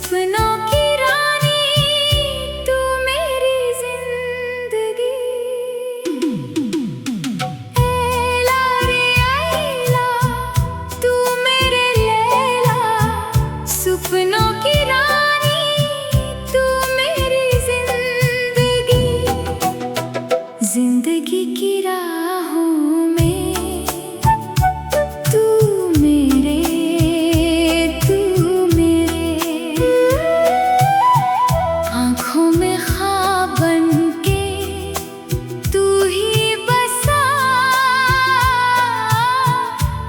सपनों की रानी तू मेरी जिंदगी। ऐला रे ऐला तू मेरे लैला, सपनों की रानी तू मेरी जिंदगी। जिंदगी की राहों में तू मेरे आँखों में ख्वाब बनके तू ही बसा,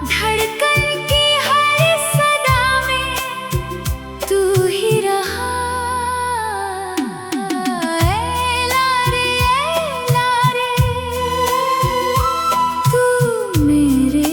धड़कन की हर सदा में तू ही रहा। ऐला रे तू मेरे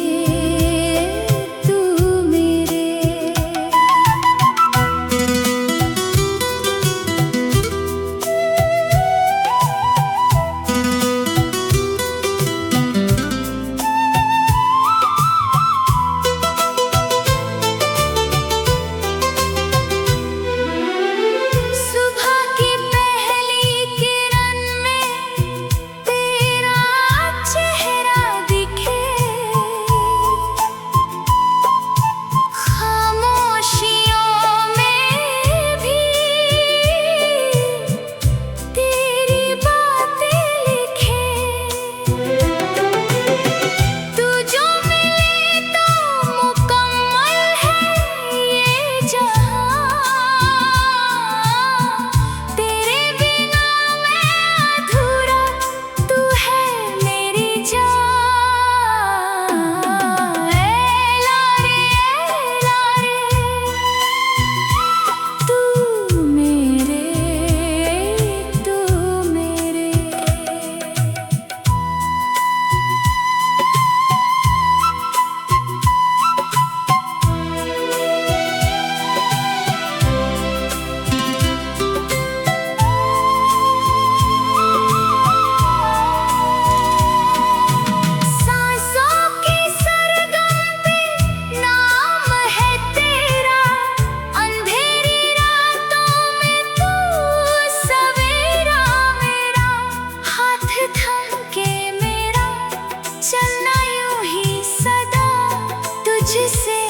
तुझसे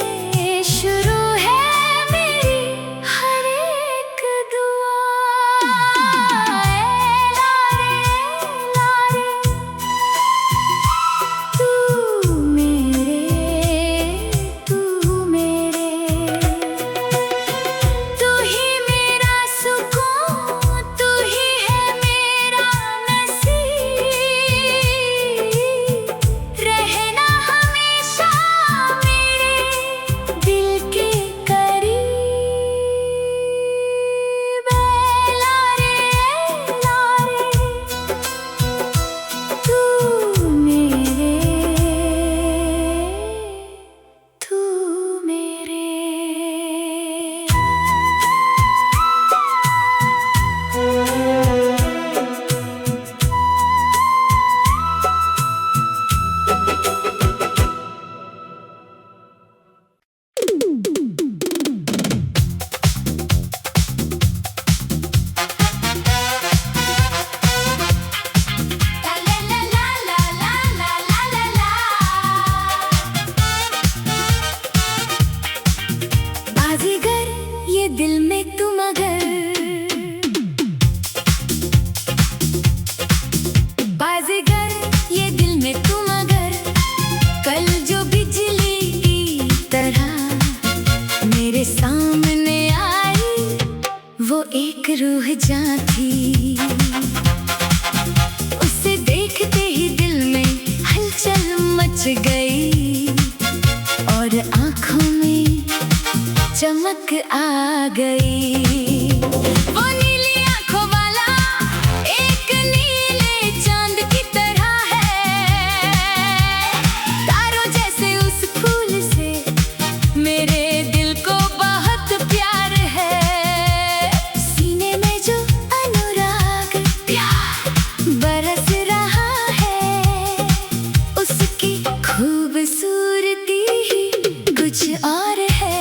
शुरू है मेरी हर एक दुआ। ऐला रे तू मेरे तू ही मेरा सुकून, तू ही है मेरा नसीब। रहना हमेशा दिल के करीब। ऐला रे तू मेरे बाजीगर ये दिल में तू मगर, बाजीगर ये दिल में तू मगर। कल जो बिजली की तरह मेरे सामने आई, वो एक रूह जान थी। उसे देखते ही दिल में हलचल मच गई और आँखों में चमक आ गई। वो नीली आँखों वाला एक नीले चांद की तरह है, तारों जैसे उस फूल से मेरे दिल को बहुत प्यार है। सीने में जो अनुराग प्यार बरस रहा है, उसकी खूबसूरती ही कुछ और है।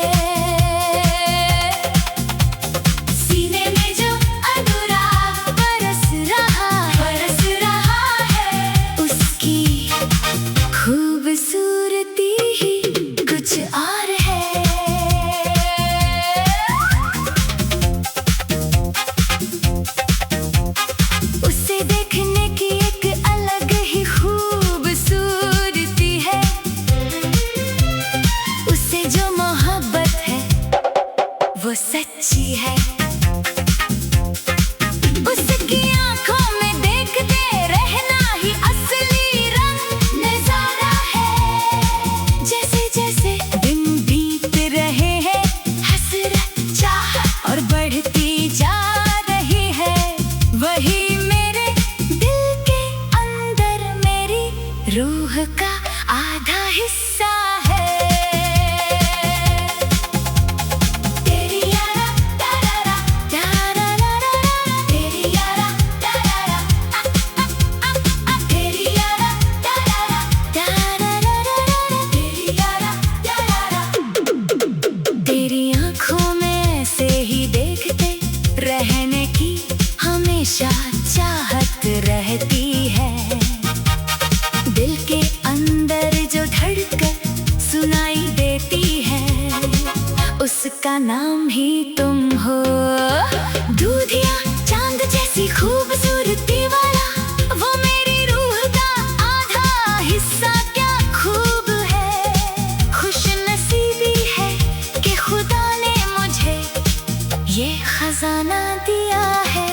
ये खजाना दिया है,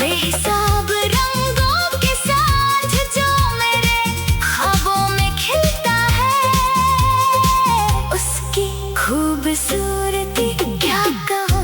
बेहिसाब रंगों के साथ जो मेरे ख्वाबों में खिलता है। उसकी खूबसूरती क्या कहूँ।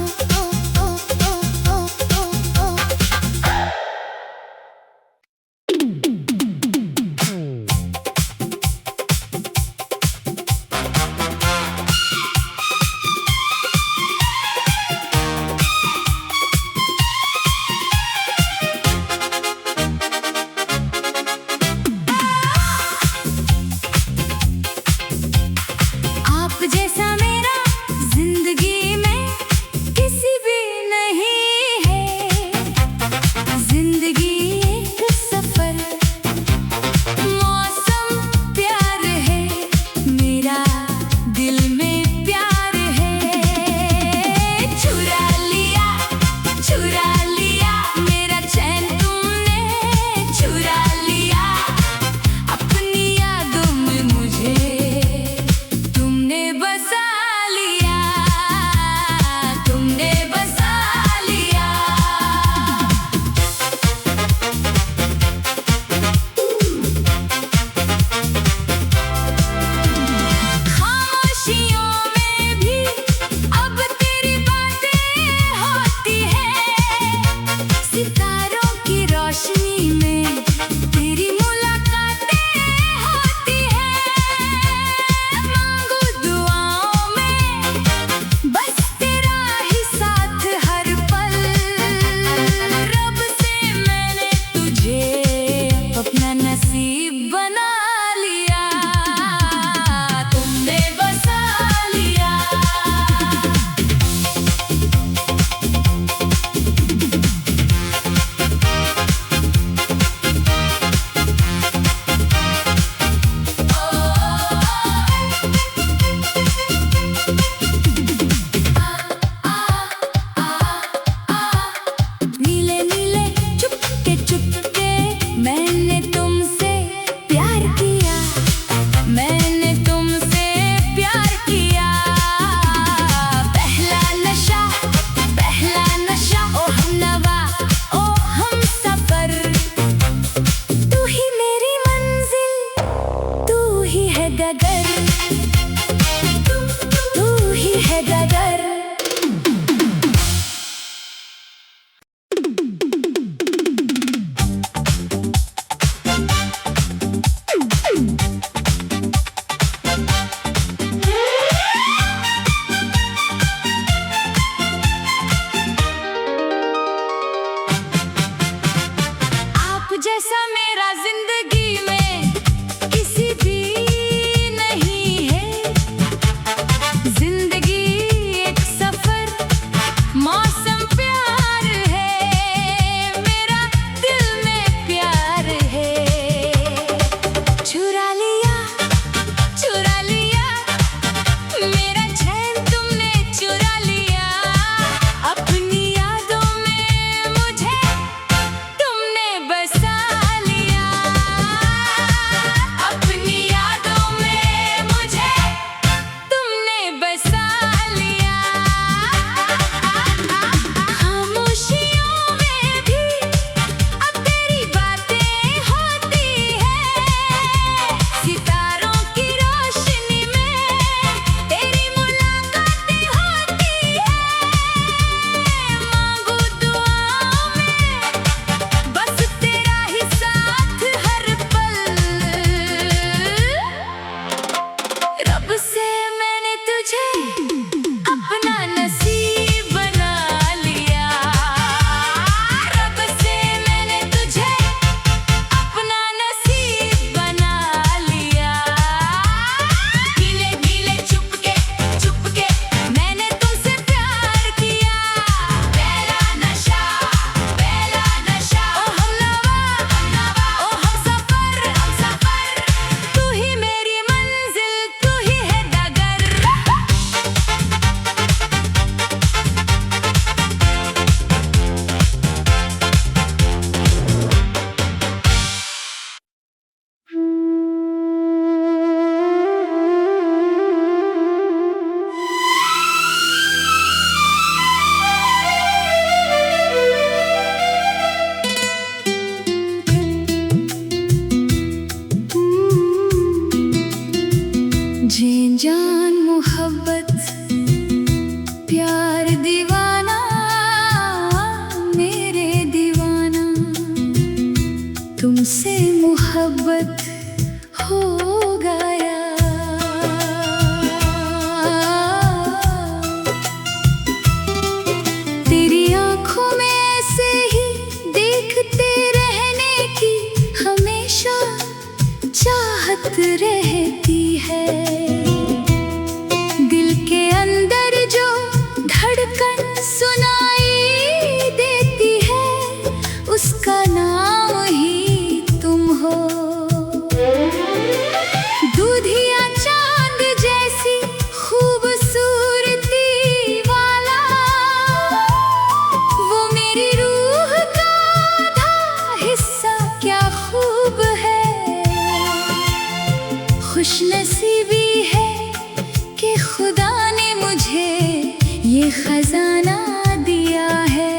मुझे खजाना दिया है।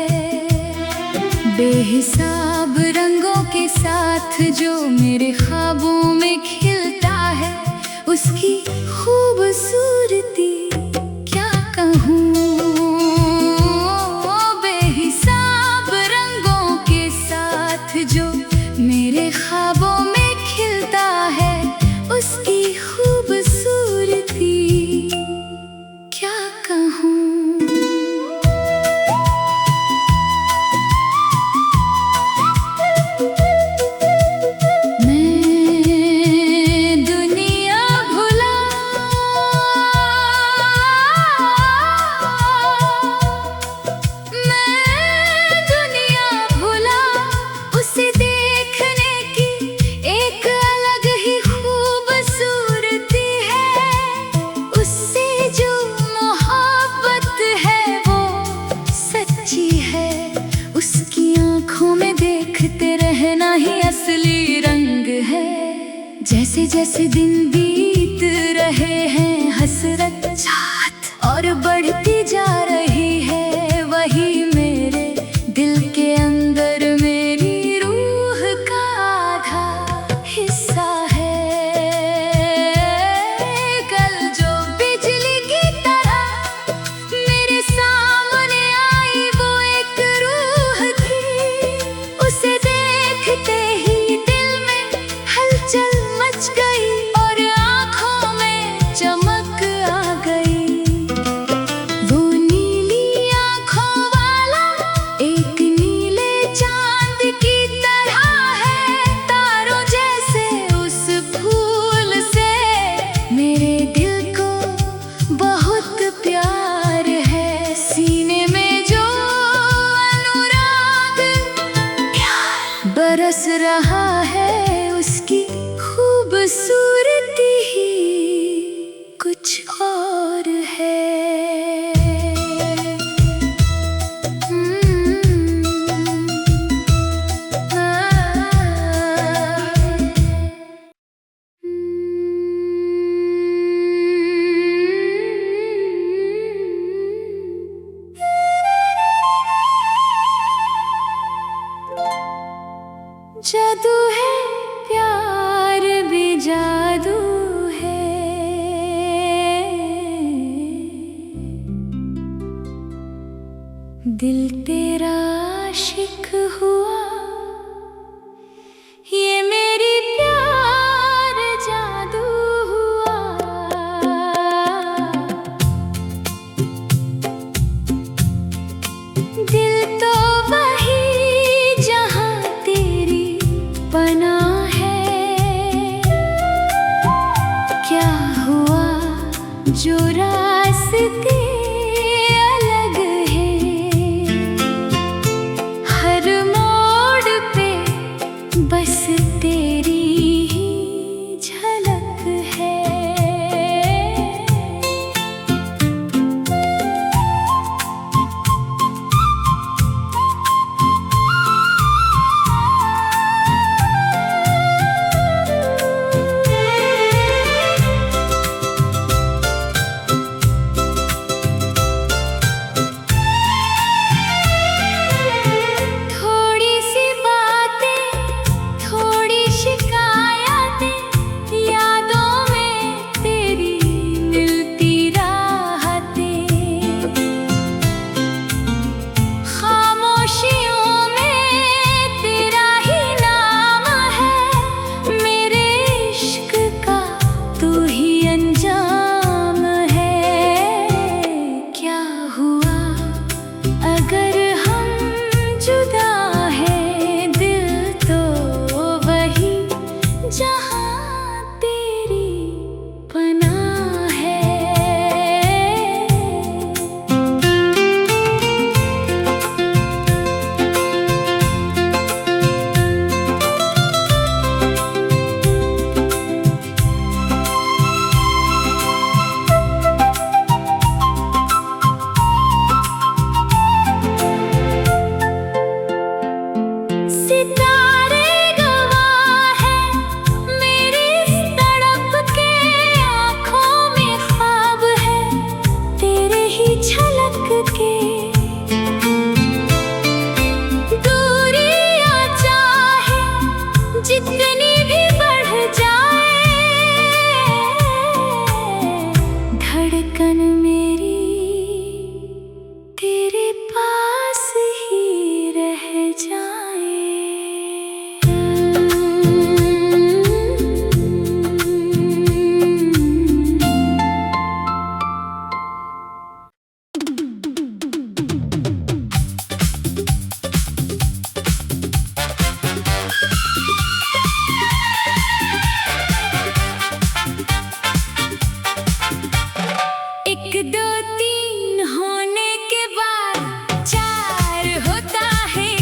बेहिसाब रंगों के साथ जो मेरे ख्वाबों में खिलता है, उसकी खूबसूरती क्या कहूँ। बेहिसाब रंगों के साथ जो मेरे ख्वाबों में खिलता है, उसकी खूबसूरती क्या कहूँ। रहना ही असली रंग है। जैसे जैसे दिन बीत रहे हैं, हसरत चाहत और बढ़ती जा रही है। वही मेरे दिल के अंदर मेरी रूह का आधा हिस्सा है। कल जो बिजली की तरह मेरे सामने आई, वो एक रूह थी। उसे देखते ही दिल में हलचल मच गई और आँखों में चमक आ गई। वो नीली आँखों वाला एक नीले चांद की तरह है। तारों जैसे उस फूल से मेरे दिल को बहुत प्यार है। सीने में जो अनुराग बरस रहा है, उसकी खूबसूरती ही कुछ और है। जादू है प्यार भी जादू है। दिल तेरा आशिक हुआ, ये मेरी प्यार जादू हुआ। दिल तो वही जहाँ तेरी बना है। क्या हुआ जो रास्ते अलग हैं, हर तेरे पास ही रह जाए। एक दो तीन होने के बाद चार होता है।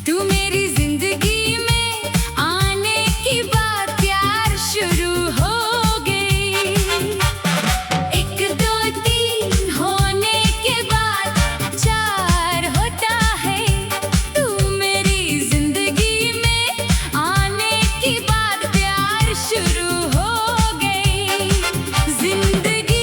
तू मेरी जिंदगी में आने की बात प्यार शुरू हो गई। एक दो तीन होने के बाद चार होता है। तू मेरी जिंदगी में आने की बात प्यार शुरू हो गई। जिंदगी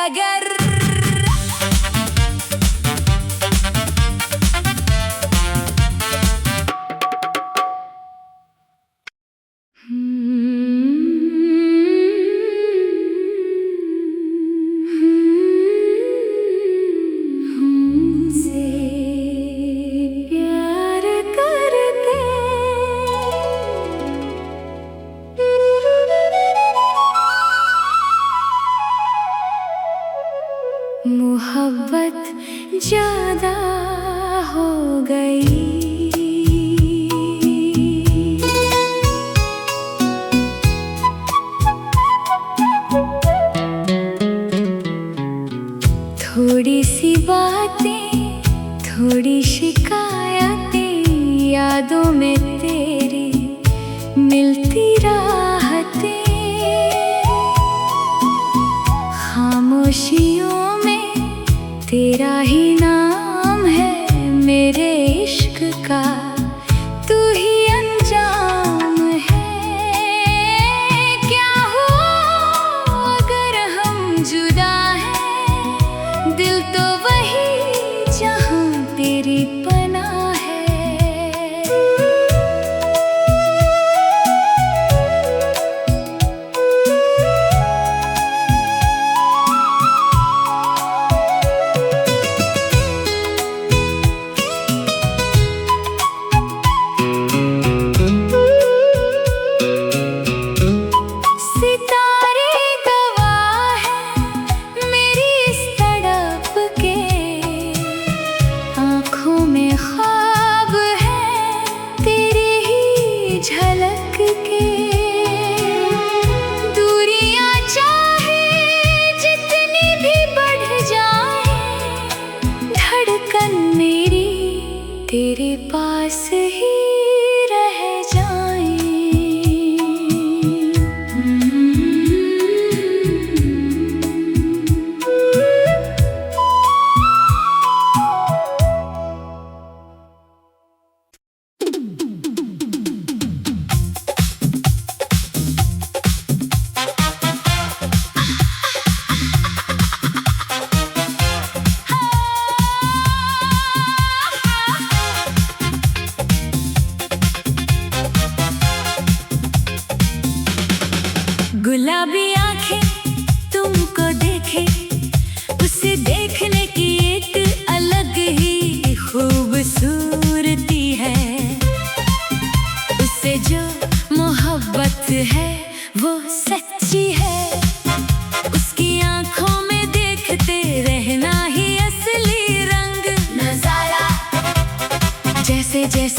अगर मोहब्बत ज्यादा हो गई। थोड़ी सी बातें, थोड़ी शिकायतें, यादों में तेरी मिलती राहतें, खामोशियों तेरा ही नाम है मेरे इश्क का, तू ही अंजाम है। क्या हो अगर हम जुदा हैं, दिल तो वही जहां तेरी पनाह है। तेरे पास ही रह जाए।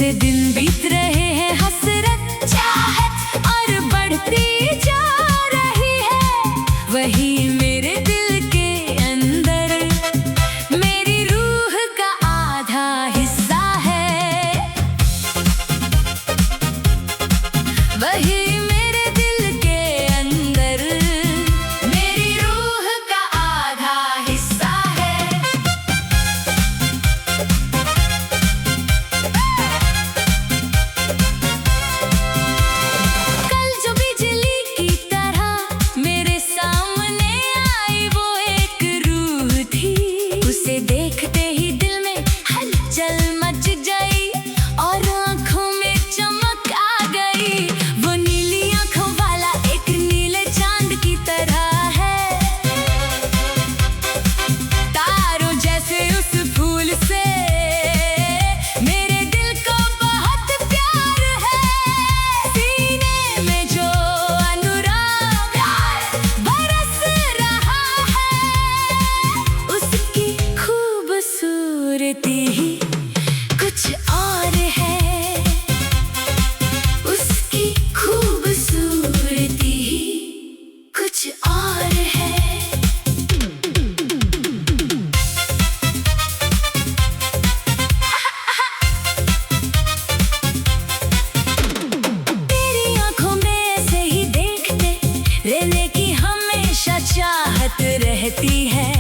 जैसे दिन बीत रहे हैं हसरत चाहत और बढ़ती जा रही है, वही मेरे दिल के अंदर मेरी रूह का आधा हिस्सा है। वही मेरे दिल के अंदर मेरी रूह का आधा हिस्सा है। कल जो बिजली की तरह मेरे सामने आई वो एक रूह थी, उसे देखते ही दिल में हलचल मच गई और आंखों में चमक आ गई। वो नीली आंखों वाला एक नीले चांद की तरह है, तारों जैसे उस फूल से मेरे दिल को बहुत प्यार है। सीने में जो अनुराग बरस रहा है, उसकी खूबसूरती ही कुछ और है। उसकी खूबसूरती ही कुछ और है। तेरी आंखों में से ही देखते रहने की हमेशा चाहत रहती है।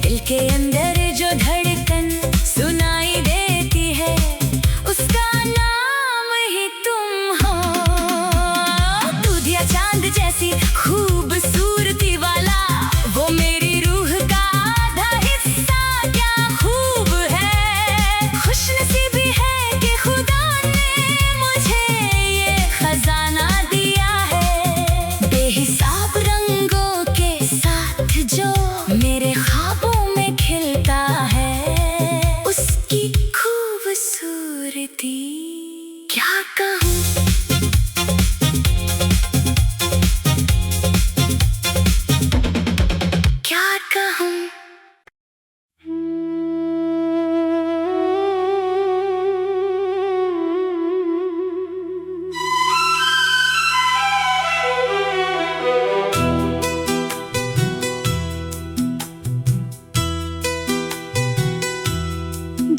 दिल के अंदर जो धड़कन सुनाई देती है, उसका नाम ही तुम हो। दूधिया चांद जैसी खूबसूरती वाला वो मेरी रूह का आधा हिस्सा क्या खूब है। खुशनसीबी है कि खुदा ने मुझे ये खजाना दिया है। बेहिसाब रंगों के साथ जो मेरे ख्वाबों में खिलता है, उसकी खूबसूरती क्या कहूँ। क्या कहूँ।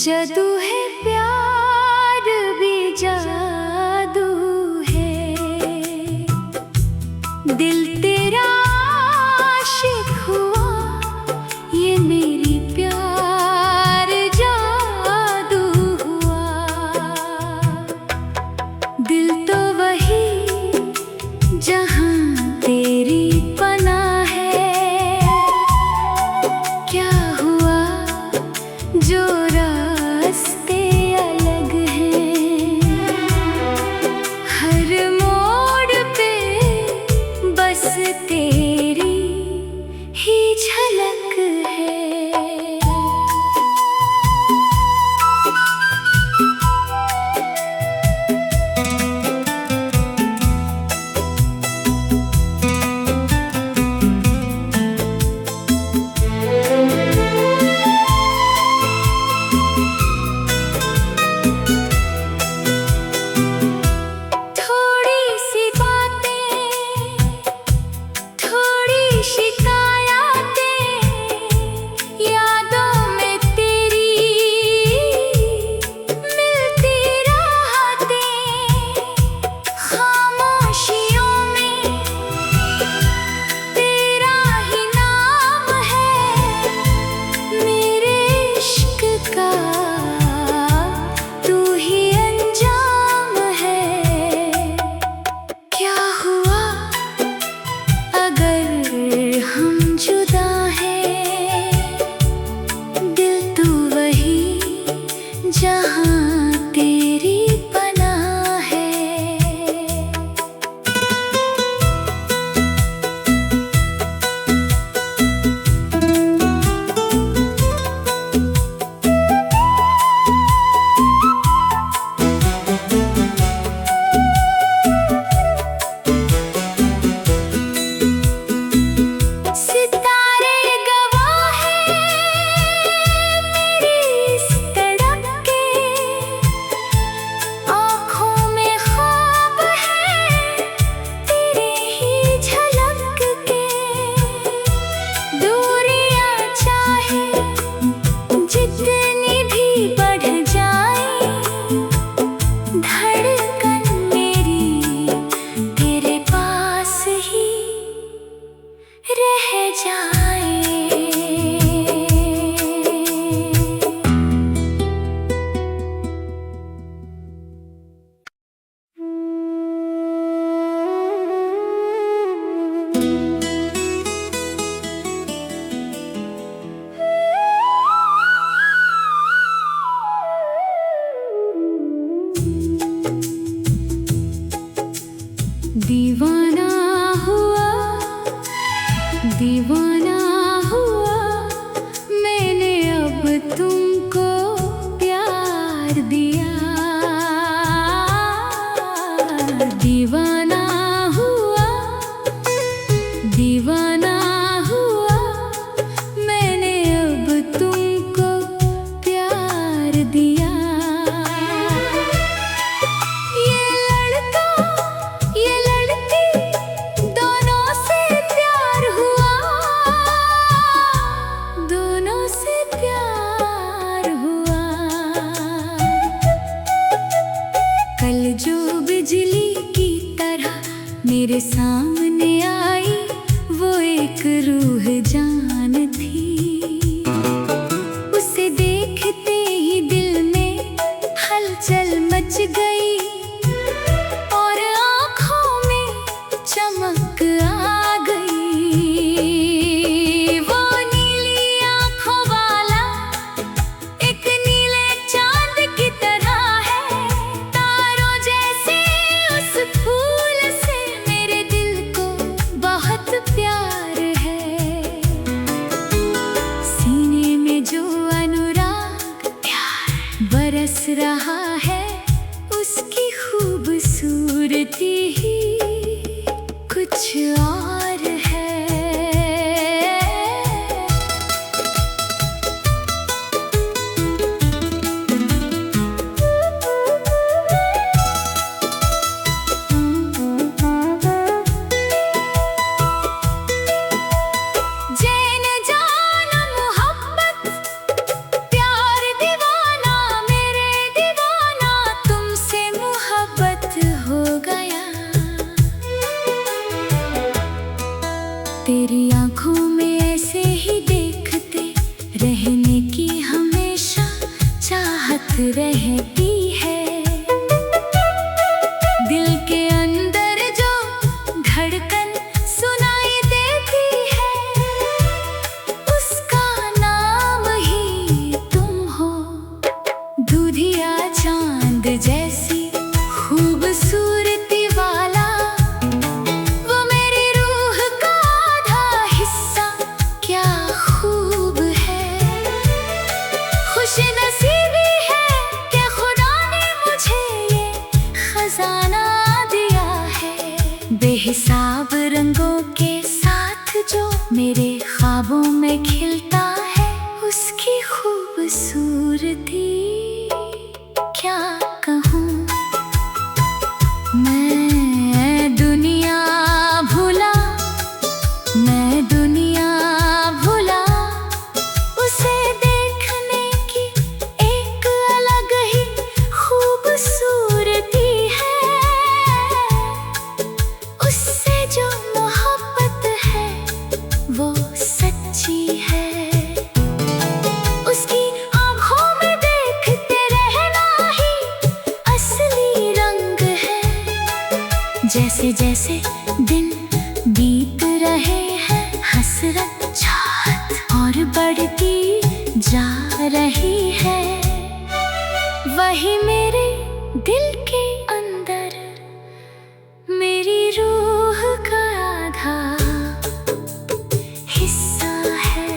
जादू है प्यार भी जादू है, दिल तेरा आशिक हुआ ये मेरी प्यार जादू हुआ। दिल तो वही जहाँ तेरी पनाह है, क्या हुआ जो रास्ते अलग हैं। हर मोड़ पे बस तेरी ही झलक है। थोड़ी सी बातें, थोड़ी शिकायतें, यादों में तेरी मिलती राहतें। खामोशियों में तेरा ही नाम है, मेरे इश्क का तू ही अंजाम है। क्या हुआ अगर हम जुदा हैं, दिल तू वही जहाँ तेरी पनाह है। दीवाना हुआ मैंने अब तुमको प्यार दिया। दीवाना हुआ, दीवाना हुआ मैंने अब तुमको प्यार दिया। कल जो बिजली की तरह मेरे सामने आई वो एक रूह जान थी। उसे देखते ही दिल में हलचल मच गई और आँखों में चमक आ गई। वो नीली आँखों वाला एक नीले चांद की तरह है। तारों जैसे उस फूल से मेरे दिल को बहुत प्यार है। सीने में जो अनुराग प्यार बरस रहा है उसकी खूबसूरती ही कुछ और है। जैन जान मोहब्बत प्यार दीवाना मेरे दीवाना तुमसे मोहब्बत हो गया। तेरी आँखों में ऐसे ही देखते रहने की हमेशा चाहत रहती है। दिल के अंदर जो धड़कन सुनाई देती है उसका नाम ही तुम हो। दूधिया चांद जैसी खूबसूरती वाला वो मेरी रूह का आधा हिस्सा क्या खूब है। खुशनसीबी है कि खुदा ने मुझे ये खजाना दिया है। बेहिसाब रंगों के साथ जो मेरे ख्वाबों में खिलता है उसकी खूबसूरती क्या कहूँ। मैं दुनिया भूला, मैं दुनिया भूला उसे देखने की एक अलग ही खूबसूरती है। उससे जो मोहब्बत है वो सच्ची है। उसकी आँखों में देखते रहना ही असली रंग है। जैसे जैसे दिन बीत रहे हैं हसरत चाहत और बढ़ती जा रही है। वही मेरे दिल के अंदर मेरी रूह का आधा हिस्सा है।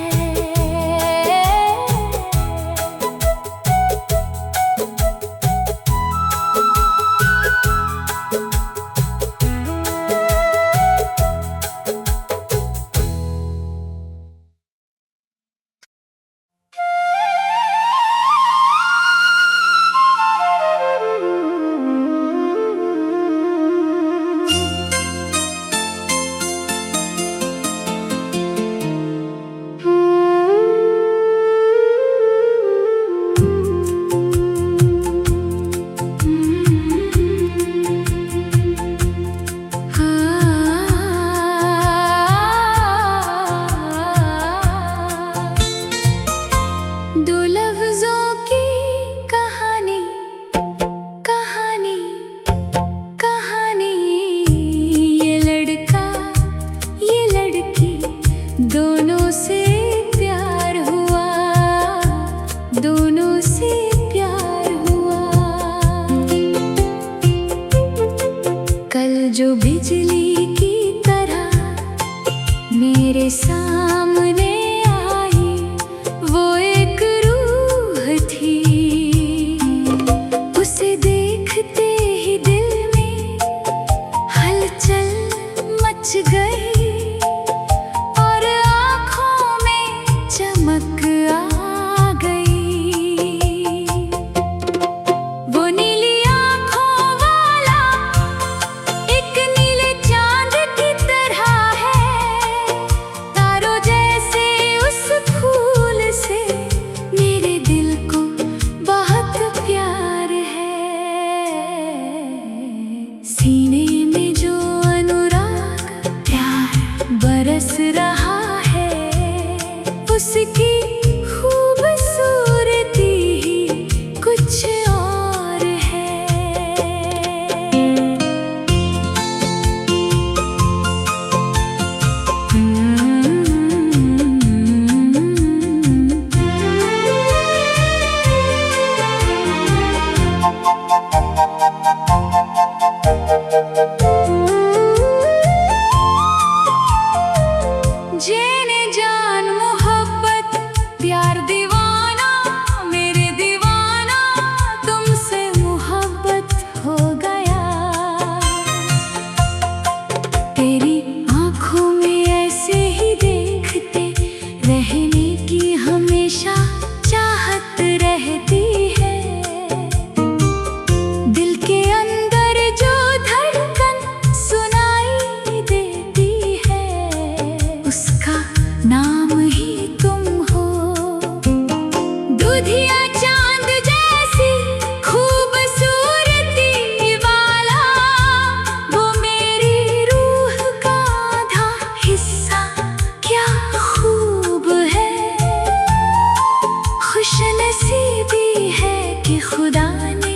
खुदा ने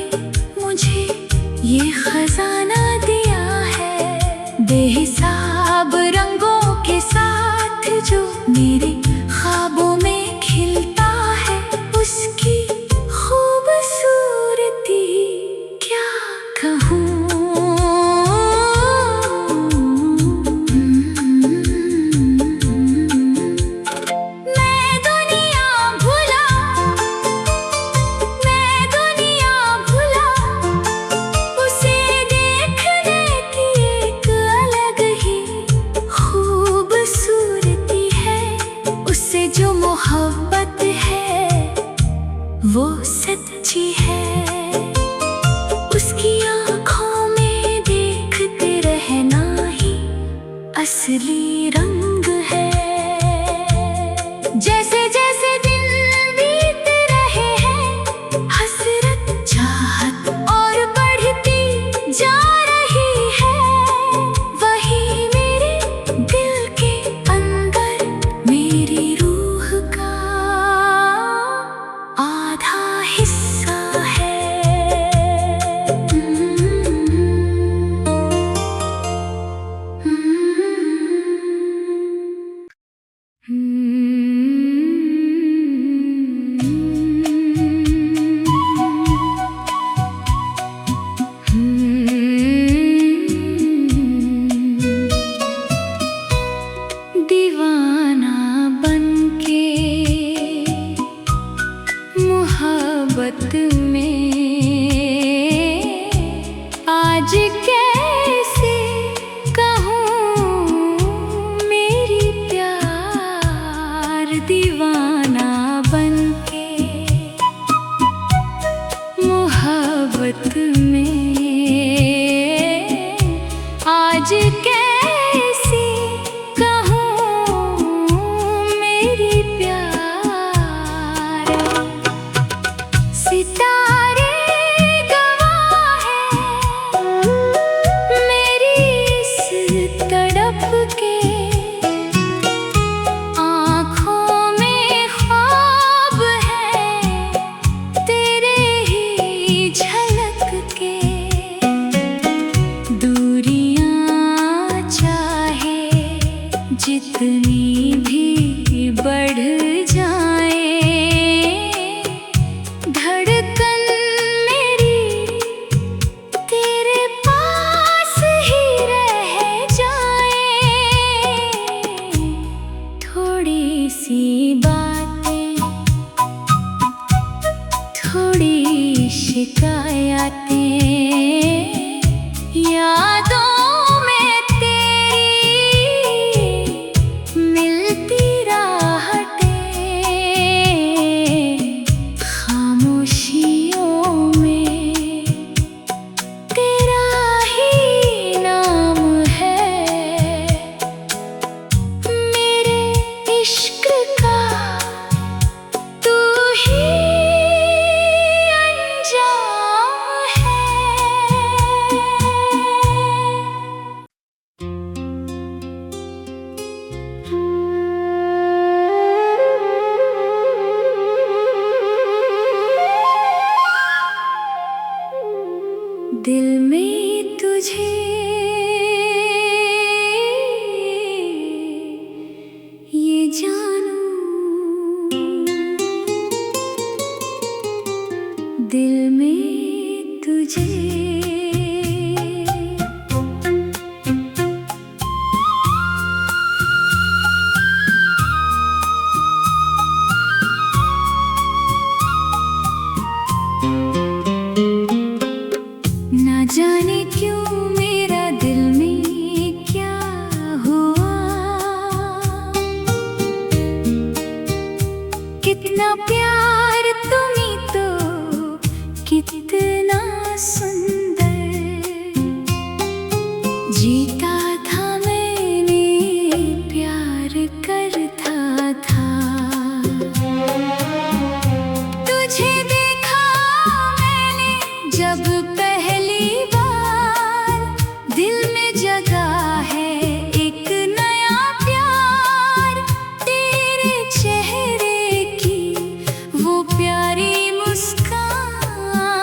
मुझे ये खजाना दिया है, बेहिसाब रंगों के साथ जो मेरे ख्वाबों में खिलता है, उसकी खूबसूरती क्या कहूँ। मोहब्बत है वो सच्ची है, उसकी आँखों में देखते रहना ही असली रंग है। जैसे जैसे दिन बीत रहे हैं, हसरत चाहत और बढ़ती जा रही है, वही मेरे दिल के अंदर मेरी मोहब्बत में आज कैसे कहूँ मेरी प्यार, दीवाना बनके मोहब्बत में आज कैसे कहूँ मेरी प्यार। सितारे गवाह हैं मेरी इस तड़प के, आँखों में ख्वाब है तेरे ही झलक के। दूरियां चाहे जितनी भी बढ़ जाए, धड़कन मेरी तेरे पास ही रह जाए। थोड़ी सी बातें, थोड़ी शिकायतें, यादों में तेरी मिलती राहतें, खामोशियों में तेरा ही नाम है, मेरे इश्क का तू ही अंजाम है। दिल में तुझे ये जानूं, दिल में तुझे ना जाने क्यों मेरा दिल में क्या हुआ, कितना प्यार तुम्ही तो कितना सुंदर, जीता था मैंने प्यार करता था। तुझे देखा मैंने जब पहली बार, दिल में जगा है एक नया प्यार, तेरे चेहरे की वो प्यारी मुस्कान।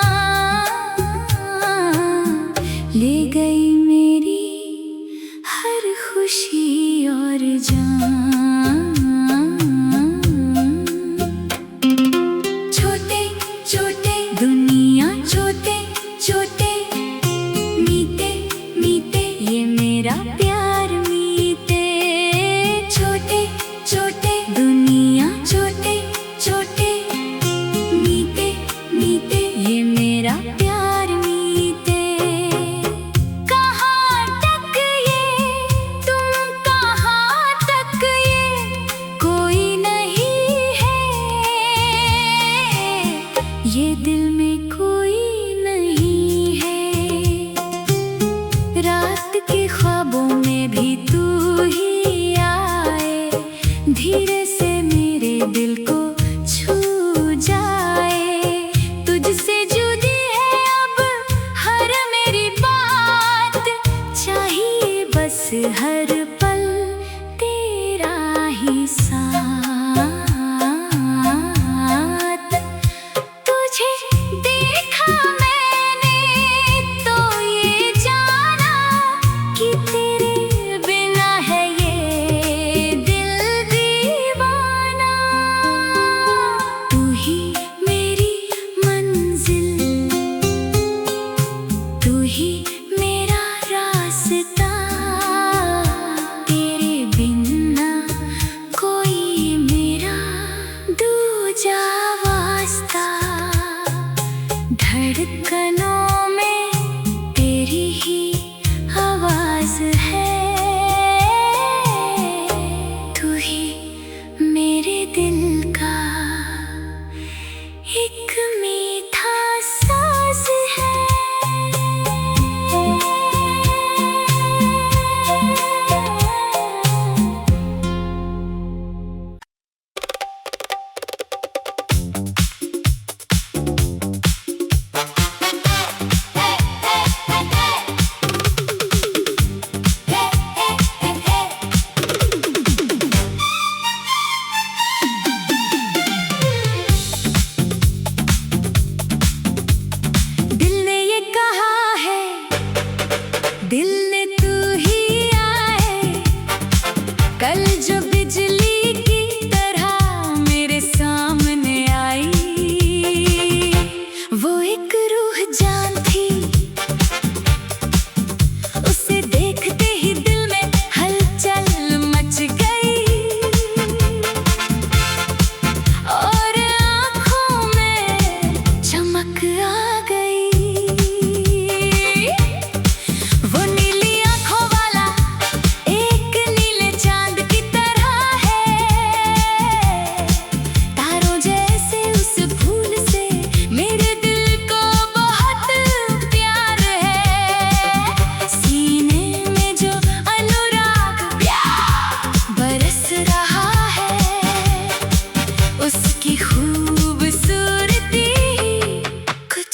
दिल में कोई नहीं है। रात के ख्वाबों में भी तू ही आए, धीरे से मेरे दिल को छू जाए। तुझसे जुदी है अब हर मेरी बात, चाहिए बस हर पल तेरा ही साथ। तुझे देखा मैंने तो ये जाना कि तेरे बिना है ये दिल दीवाना। तू ही मेरी मंजिल, तू ही मेरा रास्ता, तेरे बिना कोई मेरा दूजा वास्ता। धड़कनों में तेरी ही आवाज है, तू ही मेरे दिल का एक मीठा साज है। दिल ने ये कहा है, दिल ने तू ही आए, कल जो बिजली की तरह मेरे सामने आई। वो एक रूह जान थी, उसे देखते ही दिल में हलचल मच गई, और आँखों में चमक आ गई। वो नीली आँखों वाला एक नीले चांद की तरह है, तारों जैसे उस फूल से मेरे दिल को बहुत प्यार है। सीने में जो अनुराग प्यार बरस रहा है, उसकी खूबसूरती कुछ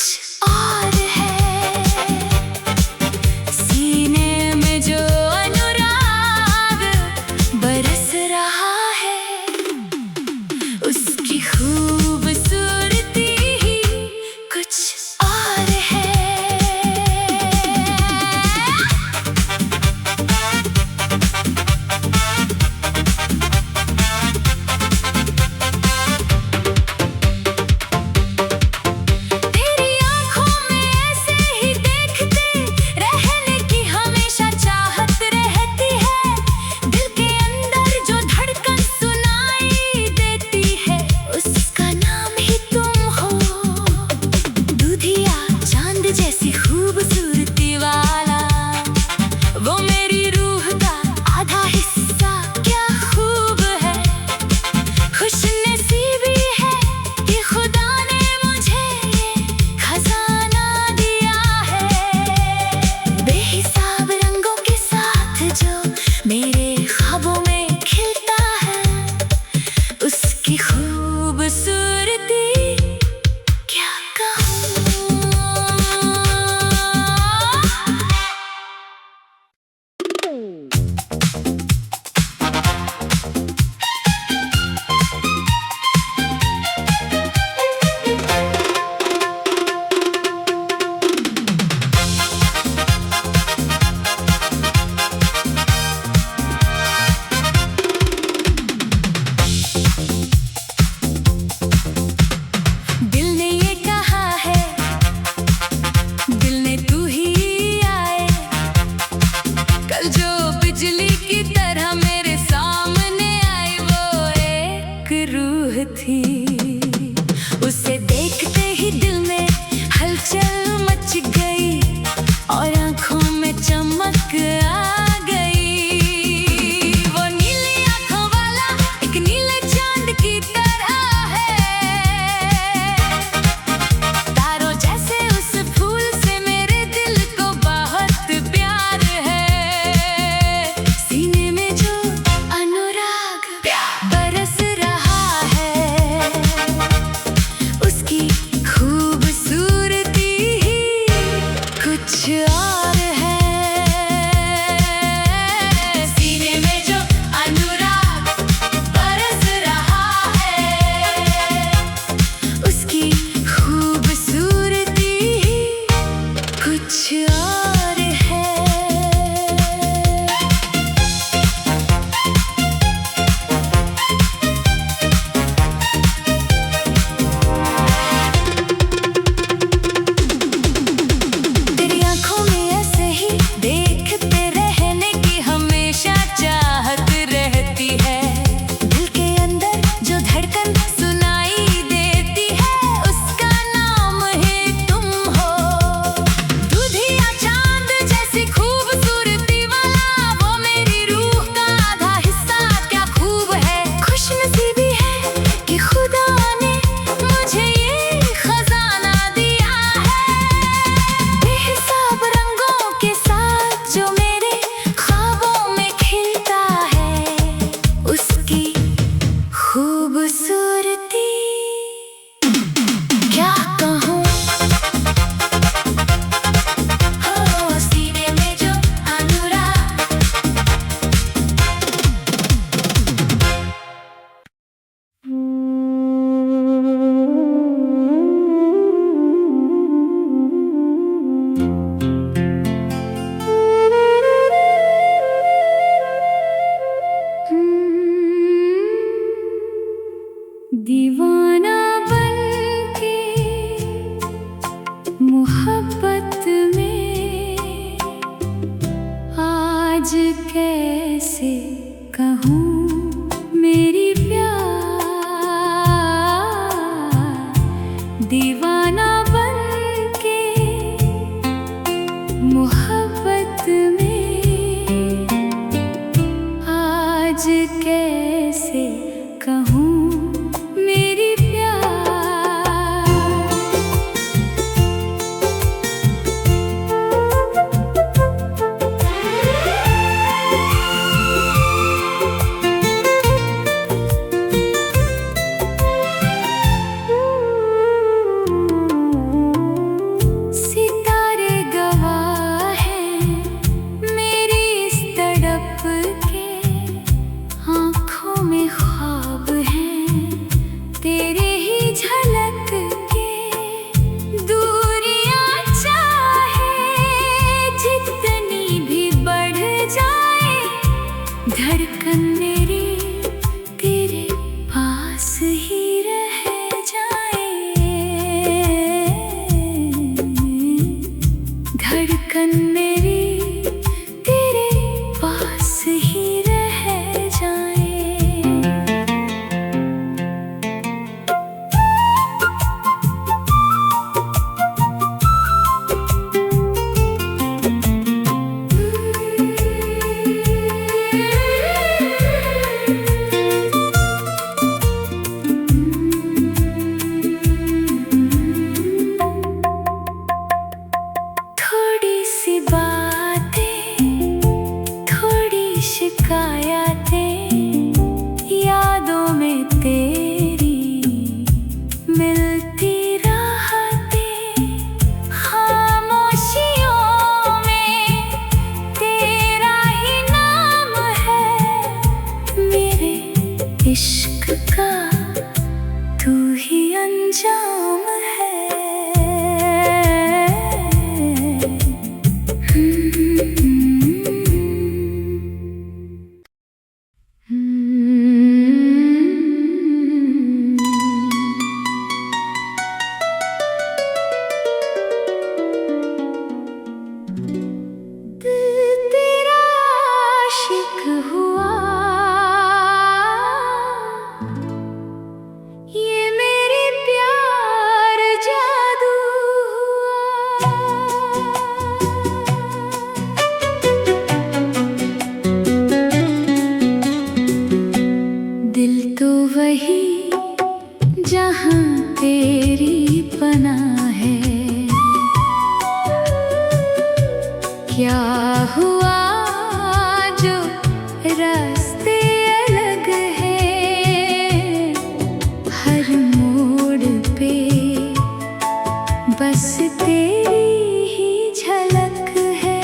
बस तेरी ही झलक है।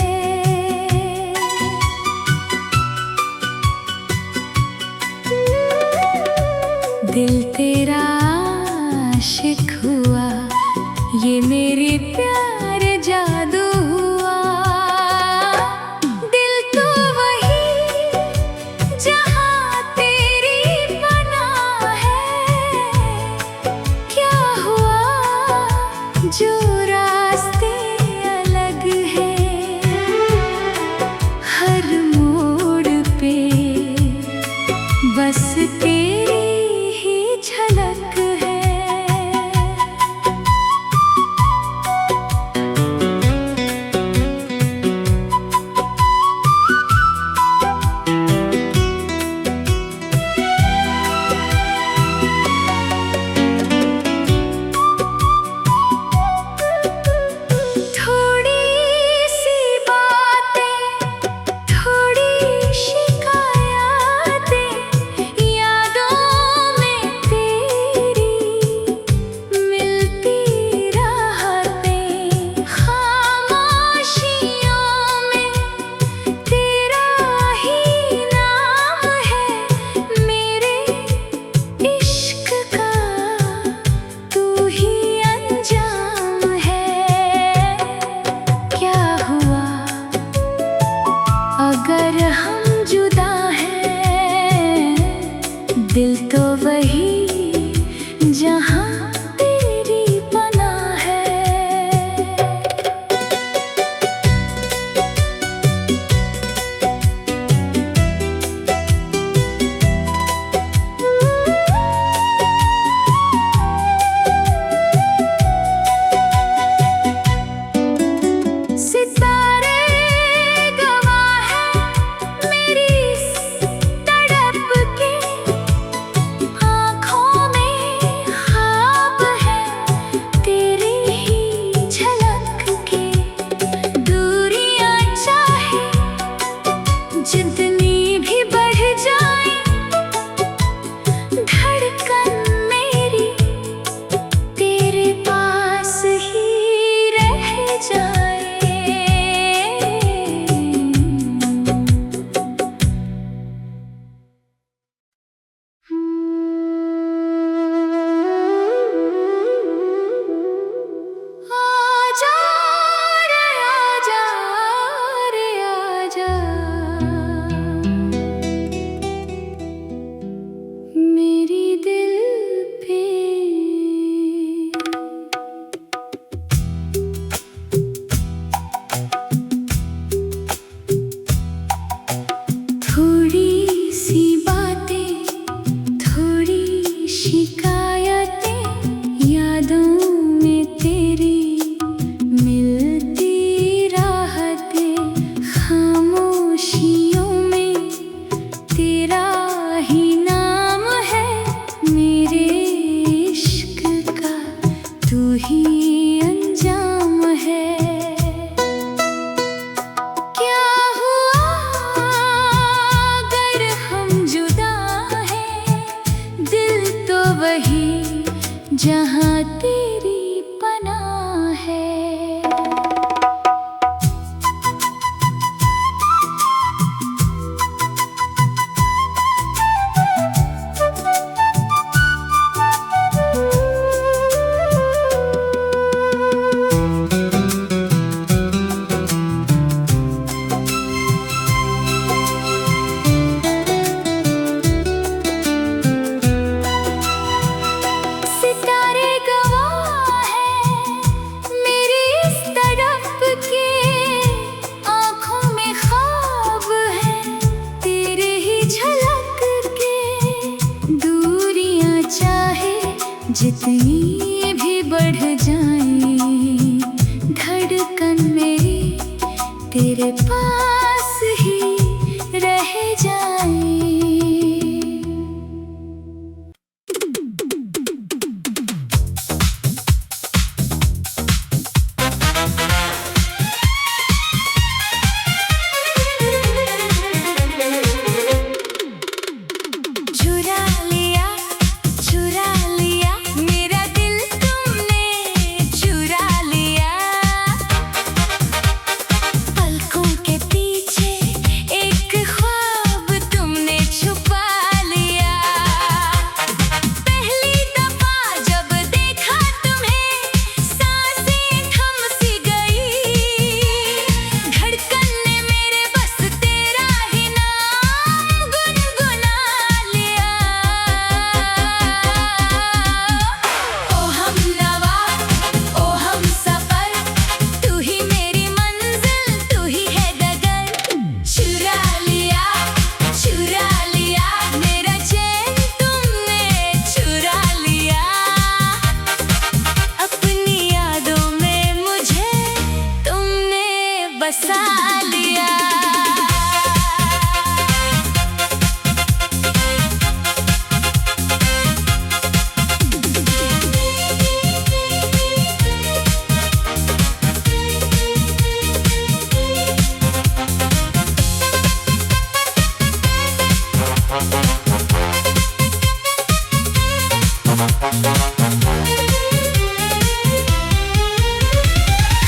दिल तेरा आशिक हुआ, ये मेरी प्यार जादू हुआ। दिल तो वही जहाँ तेरी बना है। क्या हुआ जो रास्ते अलग है। हर मोड़ पे बस तेरी ही झलक है। अगर हम जुदा हैं, दिल तो वही जहाँ तेरी पनाह है। सितारे जितनी भी बढ़ जाए, धड़कन मेरी तेरे पास ही रह जाए। आजा रे आजा रे आजा, मेरी दिल पे थोड़ी सी बातें, थोड़ी शिकायतें, यादों में तेरी मिलती राहतें। खामोशियों में तेरा ही नाम है, मेरे इश्क का तू ही अंजाम है। क्या हुआ अगर हम जुदा हैं, दिल तो वही जहाँ तेरी पनाह है। सितारे गवाह हैं मेरी इस तड़प के, आँखों में ख्वाब हैं तेरे ही झलक के। दूरियां चाहे जितनी भी बढ़ जाएं, धड़कन मेरी तेरे पास ही रह जाए। चुरा लिया मेरा दिल तुमने, चुरा लिया। बसा लिया।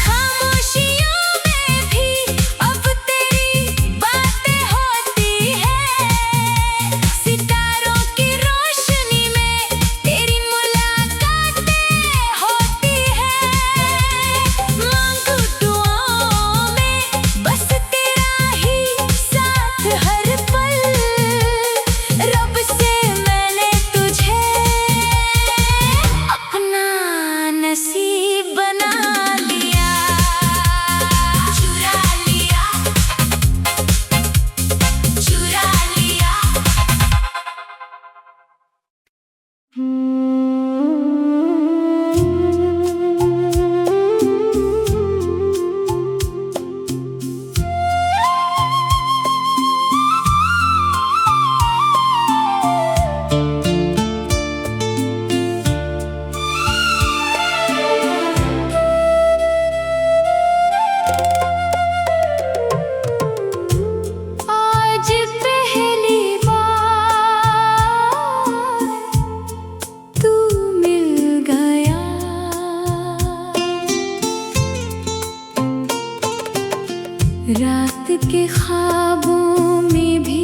खामोशियों में भी अब तेरी बातें होती है। सितारों की रोशनी में तेरी मुलाकातें होती है। मांगू दुआओं में बस तेरा ही साथ हर पल। रब से मैंने तुझे अपना नसीब बना लिया। चुरा लिया, चुरा लिया। आज पहली बार तू मिल गया। रात के ख्वाबों में भी